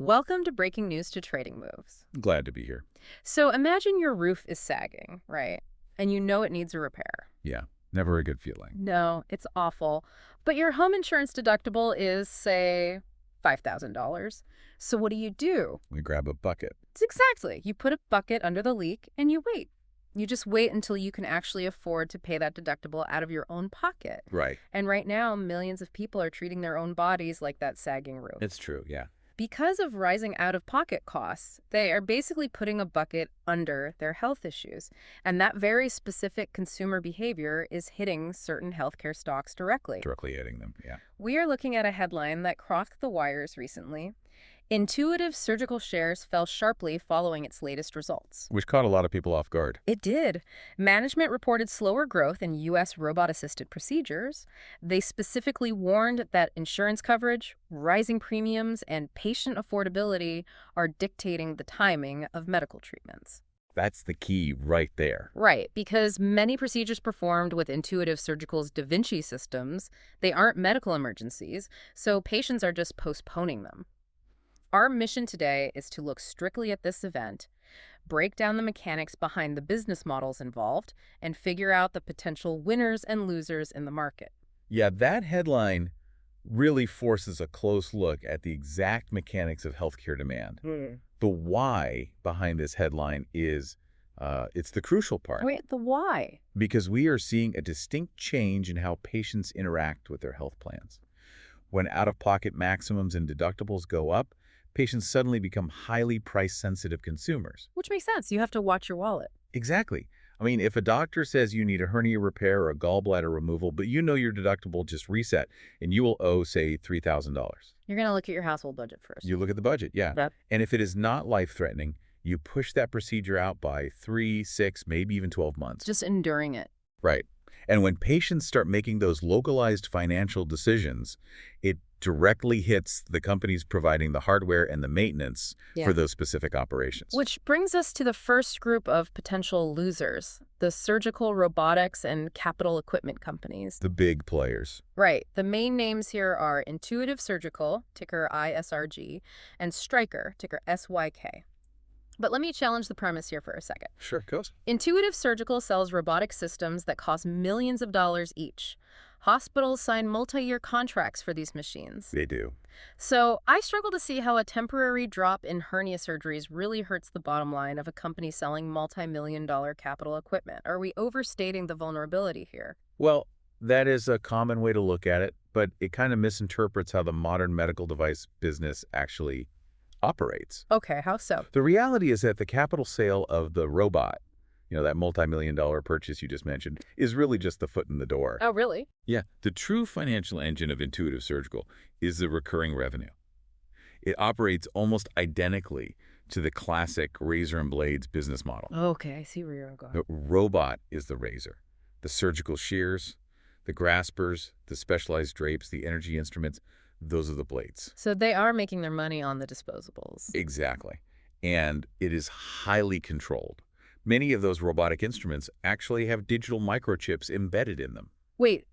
Welcome to Breaking News to Trading Moves. Glad to be here. So imagine your roof is sagging, right? And you know it needs a repair. Yeah, never a good feeling. No, it's awful. But your home insurance deductible is, say, $5,000. So what do? We grab a bucket. It's exactly. You put a bucket under the leak and you wait. You just wait until you can actually afford to pay that deductible out of your own pocket. Right. And right now, millions of people are treating their own bodies like that sagging roof. It's true, yeah. Because of rising out-of-pocket costs, they are basically putting a bucket under their health issues. And that very specific consumer behavior is hitting certain healthcare stocks directly. Directly hitting them, yeah. We are looking at a headline that crossed the wires recently. Intuitive Surgical shares fell sharply following its latest results. Which caught a lot of people off guard. It did. Management reported slower growth in U.S. robot-assisted procedures. They specifically warned that insurance coverage, rising premiums, and patient affordability are dictating the timing of medical treatments. That's the key right there. Right, because many procedures performed with Intuitive Surgical's Da Vinci systems, they aren't medical emergencies, so patients are just postponing them. Our mission today is to look strictly at this event, break down the mechanics behind the business models involved, and figure out the potential winners and losers in the market. Yeah, that headline really forces a close look at the exact mechanics of healthcare demand. The why behind this headline is, it's the crucial part. Wait, the why? Because we are seeing a distinct change in how patients interact with their health plans. When out-of-pocket maximums and deductibles go up, patients suddenly become highly price-sensitive consumers. Which makes sense. You have to watch your wallet. Exactly. I mean, if a doctor says you need a hernia repair or a gallbladder removal, but you know your deductible just reset, and you will owe, say, $3,000. You're going to look at your household budget first. You look at the budget, yeah. Yep. And if it is not life-threatening, you push that procedure out by 3, 6, maybe even 12 months. Just enduring it. Right. And when patients start making those localized financial decisions, it directly hits the companies providing the hardware and the maintenance for those specific operations. Which brings us to the first group of potential losers, the surgical, robotics, and capital equipment companies. The big players. Right. The main names here are Intuitive Surgical, ticker ISRG, and Stryker, ticker SYK. But let me challenge the premise here for a second. Sure, goes. Intuitive Surgical sells robotic systems that cost millions of dollars each. Hospitals sign multi-year contracts for these machines. They do. So I struggle to see how a temporary drop in hernia surgeries really hurts the bottom line of a company selling multi-million-dollar capital equipment. Are we overstating the vulnerability here? Well, that is a common way to look at it, but it kind of misinterprets how the modern medical device business actually operates. Okay, how so? The reality is that the capital sale of the robot, that multi-million-dollar purchase you just mentioned, is really just the foot in the door. Oh, really? Yeah, the true financial engine of Intuitive Surgical is the recurring revenue. It operates almost identically to the classic razor and blades business model. Okay, I see where you're going. The robot is the razor. The surgical shears, the graspers, the specialized drapes, the energy instruments, those are the blades. So they are making their money on the disposables. Exactly. And it is highly controlled. Many of those robotic instruments actually have digital microchips embedded in them. Wait,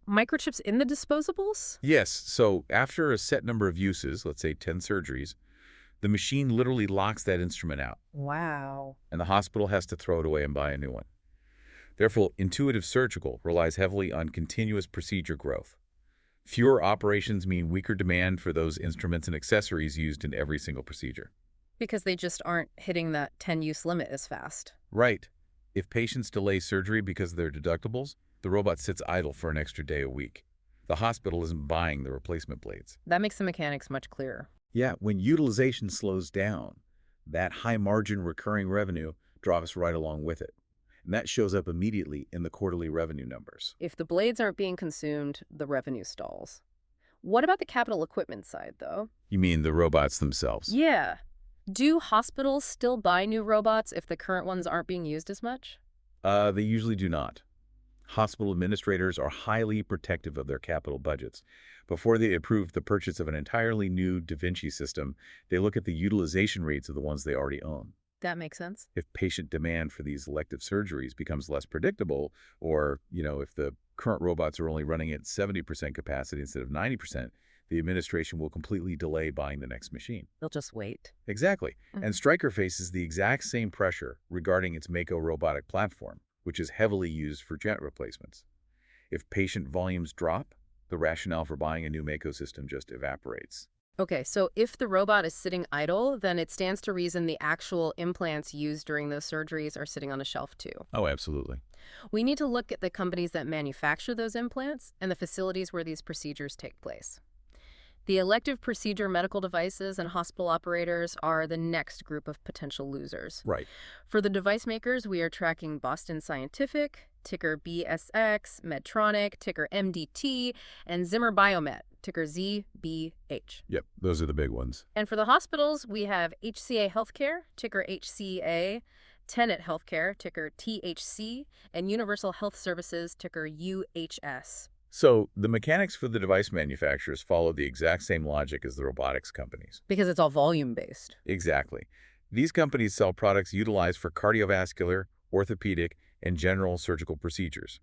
microchips in the disposables? Yes. So after a set number of uses, let's say 10 surgeries, the machine literally locks that instrument out. Wow. And the hospital has to throw it away and buy a new one. Therefore, Intuitive Surgical relies heavily on continuous procedure growth. Fewer operations mean weaker demand for those instruments and accessories used in every single procedure. Because they just aren't hitting that 10-use limit as fast. Right. If patients delay surgery because of their deductibles, the robot sits idle for an extra day a week. The hospital isn't buying the replacement blades. That makes the mechanics much clearer. Yeah, when utilization slows down, that high-margin recurring revenue drops right along with it. And that shows up immediately in the quarterly revenue numbers. If the blades aren't being consumed, the revenue stalls. What about the capital equipment side, though? You mean the robots themselves? Yeah. Do hospitals still buy new robots if the current ones aren't being used as much? They usually do not. Hospital administrators are highly protective of their capital budgets. Before they approve the purchase of an entirely new Da Vinci system, they look at the utilization rates of the ones they already own. That makes sense. If patient demand for these elective surgeries becomes less predictable, or, if the current robots are only running at 70% capacity instead of 90%, the administration will completely delay buying the next machine. They'll just wait. Exactly. And Stryker faces the exact same pressure regarding its Mako robotic platform, which is heavily used for joint replacements. If patient volumes drop, the rationale for buying a new Mako system just evaporates. Okay, so if the robot is sitting idle, then it stands to reason the actual implants used during those surgeries are sitting on a shelf too. Oh, absolutely. We need to look at the companies that manufacture those implants and the facilities where these procedures take place. The elective procedure medical devices and hospital operators are the next group of potential losers. Right. For the device makers, we are tracking Boston Scientific, ticker BSX, Medtronic, ticker MDT, and Zimmer Biomet, ticker ZBH. Yep, those are the big ones. And for the hospitals, we have HCA Healthcare, ticker HCA, Tenet Healthcare, ticker THC, and Universal Health Services, ticker UHS. So the mechanics for the device manufacturers follow the exact same logic as the robotics companies. Because it's all volume-based. Exactly. These companies sell products utilized for cardiovascular, orthopedic, and general surgical procedures.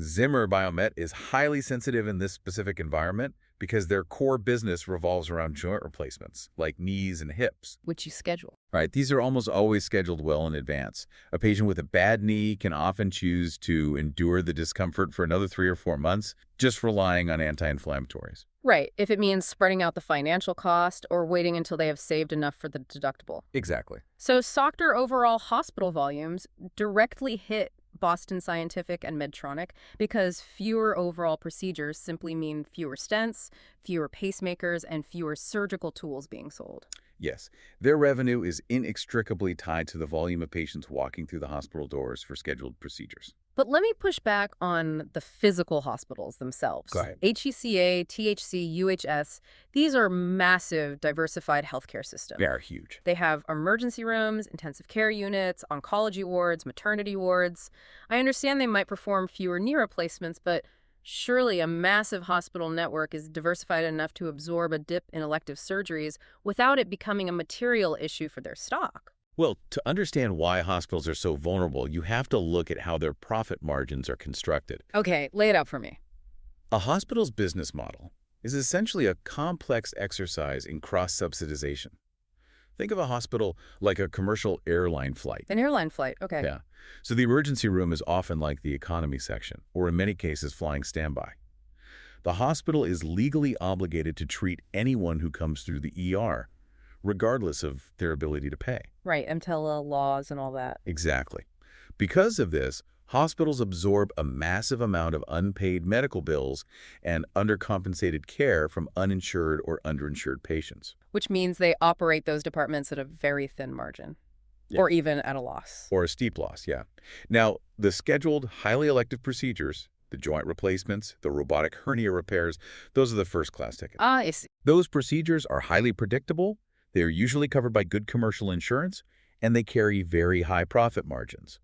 Zimmer Biomet is highly sensitive in this specific environment because their core business revolves around joint replacements, like knees and hips. Which you schedule. Right, these are almost always scheduled well in advance. A patient with a bad knee can often choose to endure the discomfort for another 3 or 4 months, just relying on anti-inflammatories. Right, if it means spreading out the financial cost or waiting until they have saved enough for the deductible. Exactly. So softer overall hospital volumes directly hit Boston Scientific and Medtronic because fewer overall procedures simply mean fewer stents, fewer pacemakers, and fewer surgical tools being sold. Yes, their revenue is inextricably tied to the volume of patients walking through the hospital doors for scheduled procedures. But let me push back on the physical hospitals themselves. Go ahead. HECA, THC, UHS, these are massive, diversified healthcare systems. They are huge. They have emergency rooms, intensive care units, oncology wards, maternity wards. I understand they might perform fewer knee replacements, but surely a massive hospital network is diversified enough to absorb a dip in elective surgeries without it becoming a material issue for their stock. Well, to understand why hospitals are so vulnerable, you have to look at how their profit margins are constructed. Okay, lay it out for me. A hospital's business model is essentially a complex exercise in cross-subsidization. Think of a hospital like a commercial airline flight. An airline flight, okay. Yeah. So the emergency room is often like the economy section, or in many cases, flying standby. The hospital is legally obligated to treat anyone who comes through the ER, regardless of their ability to pay. Right, MTELA laws and all that. Exactly. Because of this, hospitals absorb a massive amount of unpaid medical bills and undercompensated care from uninsured or underinsured patients. Which means they operate those departments at a very thin margin. Yeah. Or even at a loss. Or a steep loss, yeah. Now, the scheduled, highly elective procedures, the joint replacements, the robotic hernia repairs, those are the first-class tickets. I see. Those procedures are highly predictable, they are usually covered by good commercial insurance, and they carry very high profit margins.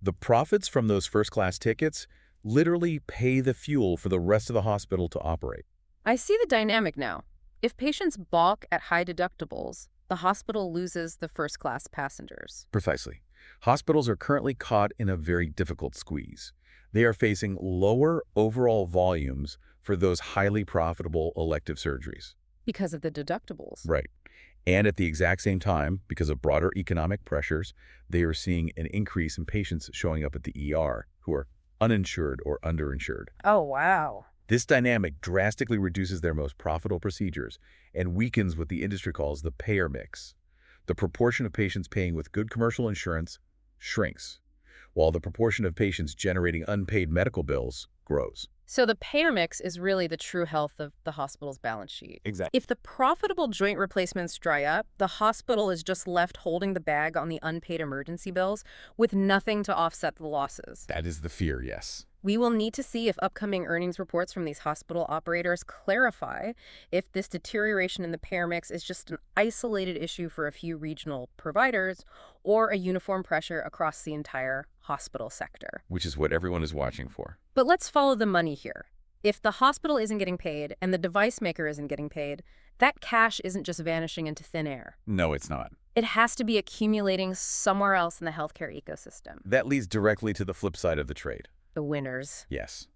The profits from those first-class tickets literally pay the fuel for the rest of the hospital to operate. I see the dynamic now. If patients balk at high deductibles, the hospital loses the first-class passengers. Precisely. Hospitals are currently caught in a very difficult squeeze. They are facing lower overall volumes for those highly profitable elective surgeries. Because of the deductibles. Right. And at the exact same time, because of broader economic pressures, they are seeing an increase in patients showing up at the ER who are uninsured or underinsured. Oh, wow. This dynamic drastically reduces their most profitable procedures and weakens what the industry calls the payer mix. The proportion of patients paying with good commercial insurance shrinks, while the proportion of patients generating unpaid medical bills grows. So the payer mix is really the true health of the hospital's balance sheet. Exactly. If the profitable joint replacements dry up, the hospital is just left holding the bag on the unpaid emergency bills with nothing to offset the losses. That is the fear, yes. We will need to see if upcoming earnings reports from these hospital operators clarify if this deterioration in the payer mix is just an isolated issue for a few regional providers or a uniform pressure across the entire hospital sector. Which is what everyone is watching for. But let's follow the money here. If the hospital isn't getting paid and the device maker isn't getting paid, that cash isn't just vanishing into thin air. No, it's not. It has to be accumulating somewhere else in the healthcare ecosystem. That leads directly to the flip side of the trade. The winners. Yes.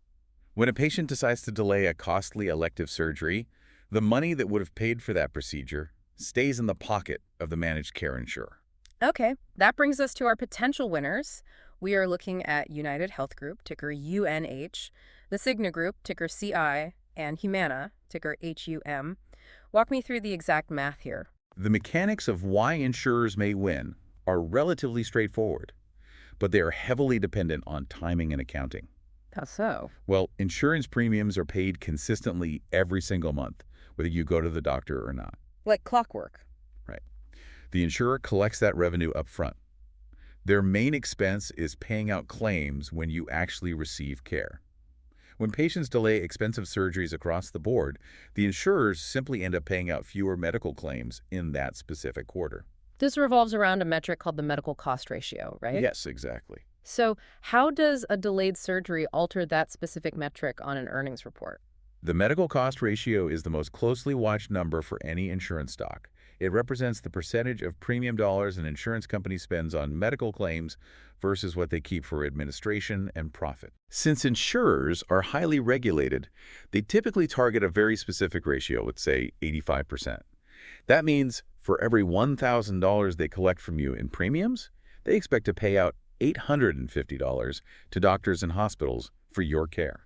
When a patient decides to delay a costly elective surgery, The money that would have paid for that procedure stays in the pocket of the managed care insurer. Okay, that brings us to our potential winners. We are looking at UnitedHealth Group, ticker UNH, the Cigna Group, ticker CI, and Humana, ticker HUM. Walk me through the exact math here. The mechanics of why insurers may win are relatively straightforward, but they are heavily dependent on timing and accounting. How so? Well, insurance premiums are paid consistently every single month, whether you go to the doctor or not. Like clockwork. Right. The insurer collects that revenue up front. Their main expense is paying out claims when you actually receive care. When patients delay expensive surgeries across the board, the insurers simply end up paying out fewer medical claims in that specific quarter. This revolves around a metric called the medical cost ratio, right? Yes, exactly. So how does a delayed surgery alter that specific metric on an earnings report? The medical cost ratio is the most closely watched number for any insurance stock. It represents the percentage of premium dollars an insurance company spends on medical claims versus what they keep for administration and profit. Since insurers are highly regulated, they typically target a very specific ratio, let's say 85%. That means for every $1,000 they collect from you in premiums, they expect to pay out $850 to doctors and hospitals for your care.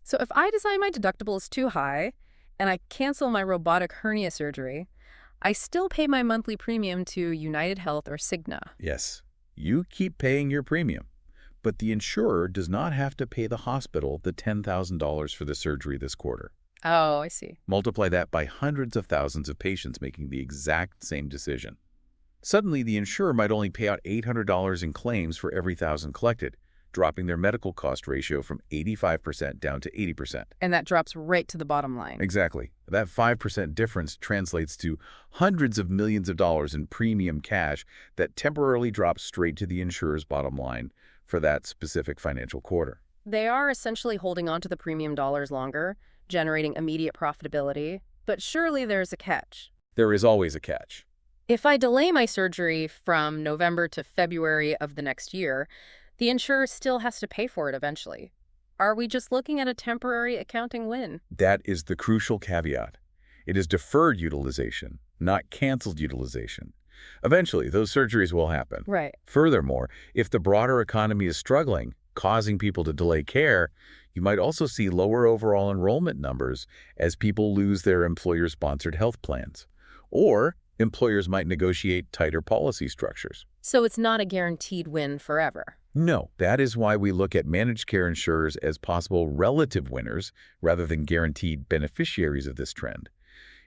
So if I decide my deductible is too high and I cancel my robotic hernia surgery, I still pay my monthly premium to UnitedHealth or Cigna. Yes, you keep paying your premium, but the insurer does not have to pay the hospital the $10,000 for the surgery this quarter. Oh, I see. Multiply that by hundreds of thousands of patients making the exact same decision. Suddenly, the insurer might only pay out $800 in claims for every 1,000 collected, dropping their medical cost ratio from 85% down to 80%. And that drops right to the bottom line. Exactly. That 5% difference translates to hundreds of millions of dollars in premium cash that temporarily drops straight to the insurer's bottom line for that specific financial quarter. They are essentially holding on to the premium dollars longer, generating immediate profitability. But surely there's a catch. There is always a catch. If I delay my surgery from November to February of the next year, the insurer still has to pay for it eventually. Are we just looking at a temporary accounting win? That is the crucial caveat. It is deferred utilization, not canceled utilization. Eventually, those surgeries will happen. Right. Furthermore, if the broader economy is struggling, causing people to delay care, you might also see lower overall enrollment numbers as people lose their employer-sponsored health plans. Or employers might negotiate tighter policy structures. So it's not a guaranteed win forever. No, that is why we look at managed care insurers as possible relative winners rather than guaranteed beneficiaries of this trend.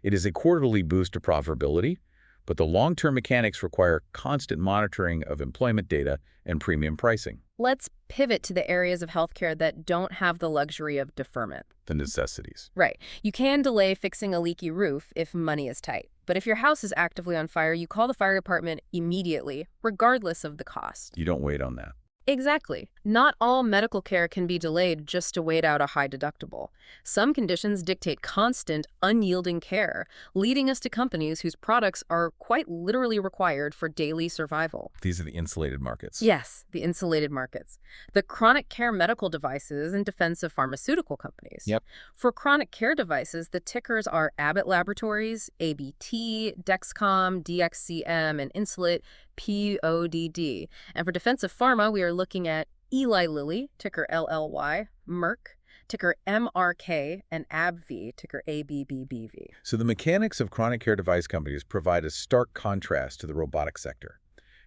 It is a quarterly boost to profitability, but the long-term mechanics require constant monitoring of employment data and premium pricing. Let's pivot to the areas of healthcare that don't have the luxury of deferment. The necessities. Right. You can delay fixing a leaky roof if money is tight. But if your house is actively on fire, you call the fire department immediately, regardless of the cost. You don't wait on that. Exactly. Not all medical care can be delayed just to wait out a high deductible. Some conditions dictate constant, unyielding care, leading us to companies whose products are quite literally required for daily survival. These are the insulated markets. Yes, the insulated markets. The chronic care medical devices in defense of pharmaceutical companies. Yep. For chronic care devices, the tickers are Abbott Laboratories, ABT, Dexcom, DXCM, and Insulet, PODD. And for defensive pharma, we are looking at Eli Lilly, ticker LLY, Merck, ticker MRK, and AbbVie, ticker ABBBV. So the mechanics of chronic care device companies provide a stark contrast to the robotic sector.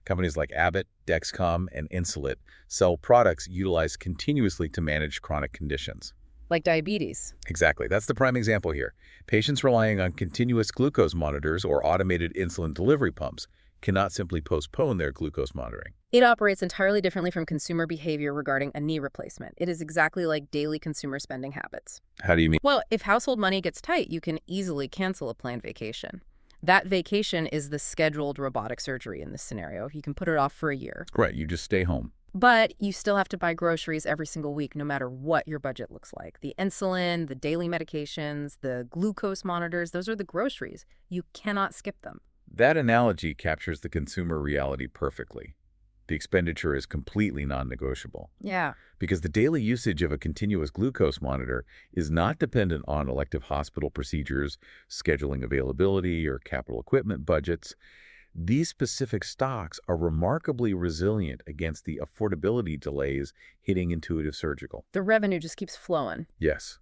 Companies like Abbott, Dexcom, and Insulet sell products utilized continuously to manage chronic conditions. Like diabetes. Exactly. That's the prime example here. Patients relying on continuous glucose monitors or automated insulin delivery pumps cannot simply postpone their glucose monitoring. It operates entirely differently from consumer behavior regarding a knee replacement. It is exactly like daily consumer spending habits. How do you mean? Well, if household money gets tight, you can easily cancel a planned vacation. That vacation is the scheduled robotic surgery in this scenario. You can put it off for a year. Right, you just stay home. But you still have to buy groceries every single week, no matter what your budget looks like. The insulin, the daily medications, the glucose monitors, those are the groceries. You cannot skip them. That analogy captures the consumer reality perfectly. The expenditure is completely non-negotiable Yeah. because the daily usage of a continuous glucose monitor is not dependent on elective hospital procedures, scheduling availability, or capital equipment budgets. These specific stocks are remarkably resilient against the affordability delays hitting Intuitive Surgical. The revenue just keeps flowing. Yes,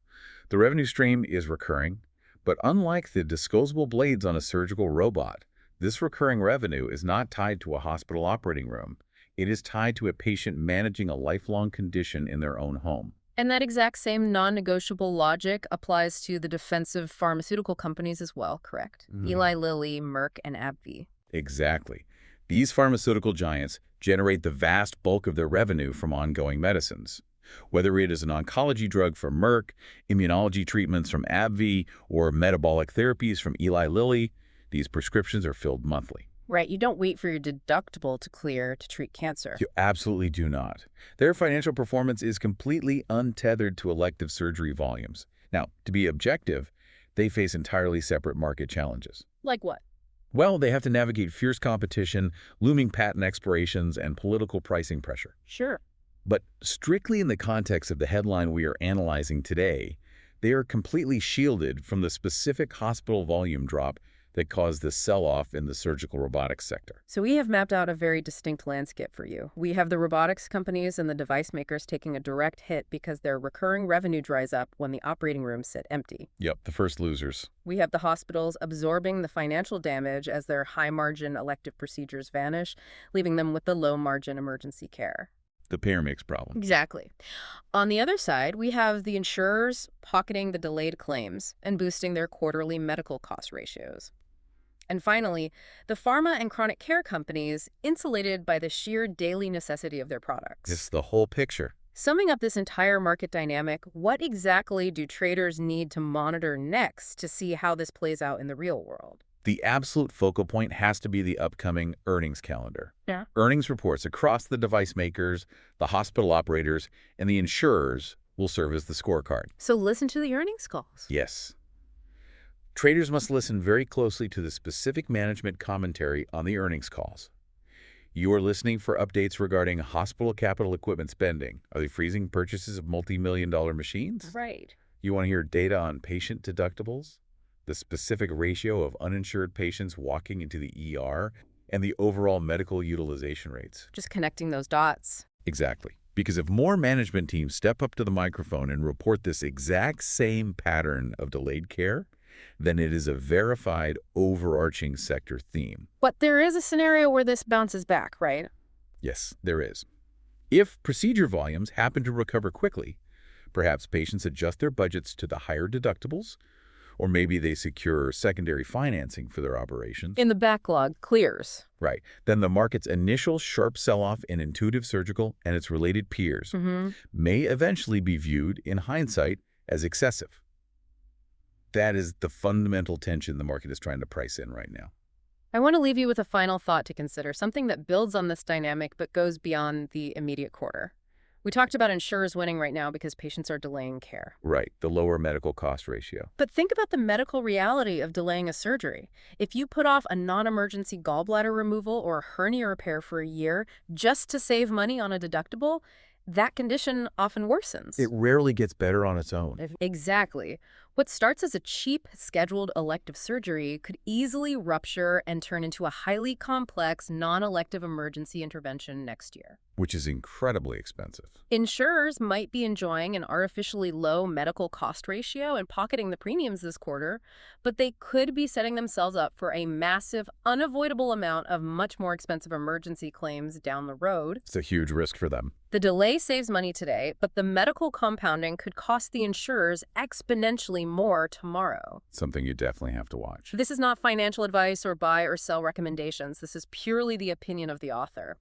the revenue stream is recurring, but unlike the disposable blades on a surgical robot, this recurring revenue is not tied to a hospital operating room. It is tied to a patient managing a lifelong condition in their own home. And that exact same non-negotiable logic applies to the defensive pharmaceutical companies as well, correct? Eli Lilly, Merck, and AbbVie. Exactly. These pharmaceutical giants generate the vast bulk of their revenue from ongoing medicines. Whether it is an oncology drug from Merck, immunology treatments from AbbVie, or metabolic therapies from Eli Lilly, these prescriptions are filled monthly. Right, you don't wait for your deductible to clear to treat cancer. You absolutely do not. Their financial performance is completely untethered to elective surgery volumes. Now, to be objective, they face entirely separate market challenges. Like what? Well, they have to navigate fierce competition, looming patent expirations, and political pricing pressure. Sure. But strictly in the context of the headline we are analyzing today, they are completely shielded from the specific hospital volume drop that caused the sell-off in the surgical robotics sector. So we have mapped out a very distinct landscape for you. We have the robotics companies and the device makers taking a direct hit because their recurring revenue dries up when the operating rooms sit empty. Yep, the first losers. We have the hospitals absorbing the financial damage as their high-margin elective procedures vanish, leaving them with the low-margin emergency care. The payer mix problem. Exactly. On the other side, we have the insurers pocketing the delayed claims and boosting their quarterly medical cost ratios. And finally, the pharma and chronic care companies insulated by the sheer daily necessity of their products. It's the whole picture. Summing up this entire market dynamic, what exactly do traders need to monitor next to see how this plays out in the real world? The absolute focal point has to be the upcoming earnings calendar. Yeah. Earnings reports across the device makers, the hospital operators, and the insurers will serve as the scorecard. So listen to the earnings calls. Yes. Traders must listen very closely to the specific management commentary on the earnings calls. You are listening for updates regarding hospital capital equipment spending. Are they freezing purchases of multi-million-dollar machines? Right. You want to hear data on patient deductibles, the specific ratio of uninsured patients walking into the ER, and the overall medical utilization rates. Just connecting those dots. Exactly. Because if more management teams step up to the microphone and report this exact same pattern of delayed care, then it is a verified overarching sector theme. But there is a scenario where this bounces back, right? Yes, there is. If procedure volumes happen to recover quickly, perhaps patients adjust their budgets to the higher deductibles, or maybe they secure secondary financing for their operations. In the backlog clears. Right. Then the market's initial sharp sell-off in Intuitive Surgical and its related peers may eventually be viewed, in hindsight, as excessive. That is the fundamental tension the market is trying to price in right now. I want to leave you with a final thought to consider, something that builds on this dynamic but goes beyond the immediate quarter. We talked about insurers winning right now because patients are delaying care. Right, the lower medical cost ratio. But think about the medical reality of delaying a surgery. If you put off a non-emergency gallbladder removal or a hernia repair for a year just to save money on a deductible, that condition often worsens. It rarely gets better on its own. Exactly. What starts as a cheap, scheduled elective surgery could easily rupture and turn into a highly complex, non-elective emergency intervention next year. Which is incredibly expensive. Insurers might be enjoying an artificially low medical cost ratio and pocketing the premiums this quarter, but they could be setting themselves up for a massive, unavoidable amount of much more expensive emergency claims down the road. It's a huge risk for them. The delay saves money today, but the medical compounding could cost the insurers exponentially more tomorrow. Something you definitely have to watch. This is not financial advice or buy or sell recommendations. This is purely the opinion of the author.